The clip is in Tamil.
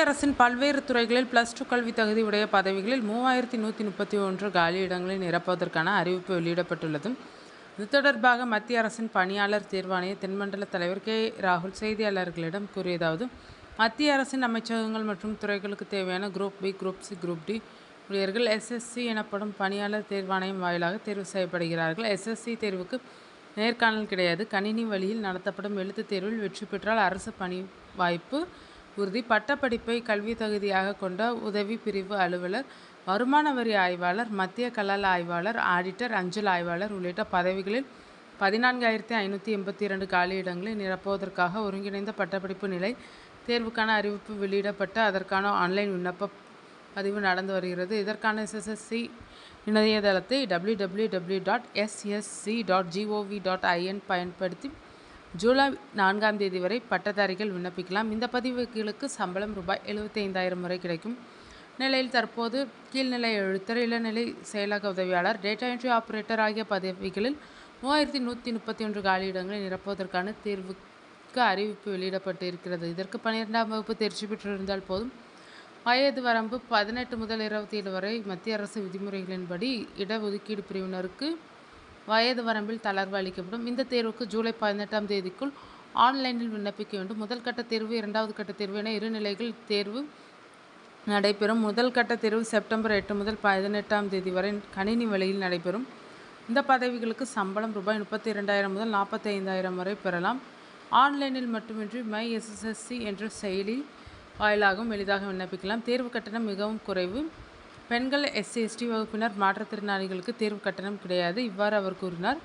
அரசின் பல்வேறு துறைகளில் +2 கல்வி தகுதி உடைய பதவிகளில் 3131 காலி இடங்களை நிரப்புவதற்கான அறிவிப்பு வெளியிடப்பட்டுள்ளது. இது தொடர்பாக மத்திய அரசின் பணியாளர் தேர்வாணைய தென்மண்டல தலைவர் கே. ராகுல் செய்தியாளர்களிடம் கூறியதாவது: மத்திய அரசின் அமைச்சகங்கள் மற்றும் துறைகளுக்கு தேவையான group B, group C, group D ஊழியர்கள் SSC எனப்படும் பணியாளர் தேர்வாணையம் வாயிலாக தேர்வு செய்யப்படுகிறார்கள். SSC தேர்வுக்கு நேர்காணல் கிடையாது. கணினி வழியில் நடத்தப்படும் எழுத்துத் தேர்வில் வெற்றி பெற்றால் அரசு பணி வாய்ப்பு உறுதி. பட்டப்படிப்பை கல்வி தகுதியாக கொண்ட உதவி பிரிவு அலுவலர், வருமான வரி ஆய்வாளர், மத்திய கலால் ஆய்வாளர், ஆடிட்டர், அஞ்சல் ஆய்வாளர் உள்ளிட்ட பதவிகளில் 14,582 காலியிடங்களை நிரப்புவதற்காக ஒருங்கிணைந்த பட்டப்படிப்பு நிலை தேர்வுக்கான அறிவிப்பு வெளியிடப்பட்டு அதற்கான ஆன்லைன் விண்ணப்ப பதிவு நடந்து வருகிறது. இதற்கான SSC இணையதளத்தை www.ssc.gov.in பயன்படுத்தி ஜூலை 4 வரை பட்டதாரிகள் விண்ணப்பிக்கலாம். இந்த பதிவுகளுக்கு சம்பளம் ரூ.75,000 வரை கிடைக்கும் நிலையில் தற்போது கீழ்நிலை எழுத்தர், இளநிலை செயலக உதவியாளர், டேட்டா என்ட்ரி ஆபரேட்டர் ஆகிய பதவிகளில் 3131 காலியிடங்களை நிரப்புவதற்கான தேர்வுக்கு அறிவிப்பு வெளியிடப்பட்டு இருக்கிறது. இதற்கு 12ஆம் வகுப்பு தேர்ச்சி பெற்றிருந்தால் போதும். வயது வரம்பு 18 முதல் 27 வரை. மத்திய அரசு விதிமுறைகளின்படி இடஒதுக்கீடு பிரிவினருக்கு வயது வரம்பில் தளர்வு அளிக்கப்படும். இந்த தேர்வுக்கு ஜூலை 18 ஆன்லைனில் விண்ணப்பிக்க வேண்டும். முதல் கட்ட தேர்வு, இரண்டாவது கட்ட தேர்வு என 2 நிலைகள் தேர்வு நடைபெறும். முதல் கட்ட தேர்வு செப்டம்பர் 8 முதல் 18 வரை கணினி வழியில் நடைபெறும். இந்த பதவிகளுக்கு சம்பளம் ரூ.32,000 முதல் 45,000 வரை பெறலாம். ஆன்லைனில் மட்டுமின்றி மை SSC என்ற செயலி வாயிலாகவும் எளிதாக விண்ணப்பிக்கலாம். தேர்வு கட்டணம் மிகவும் குறைவு. பெண்கள், SC/ST வகுப்பினர், மாற்றுத்திறனாளிகளுக்கு தேர்வு கட்டணம் கிடையாது. இவ்வாறு அவர் கூறினார்.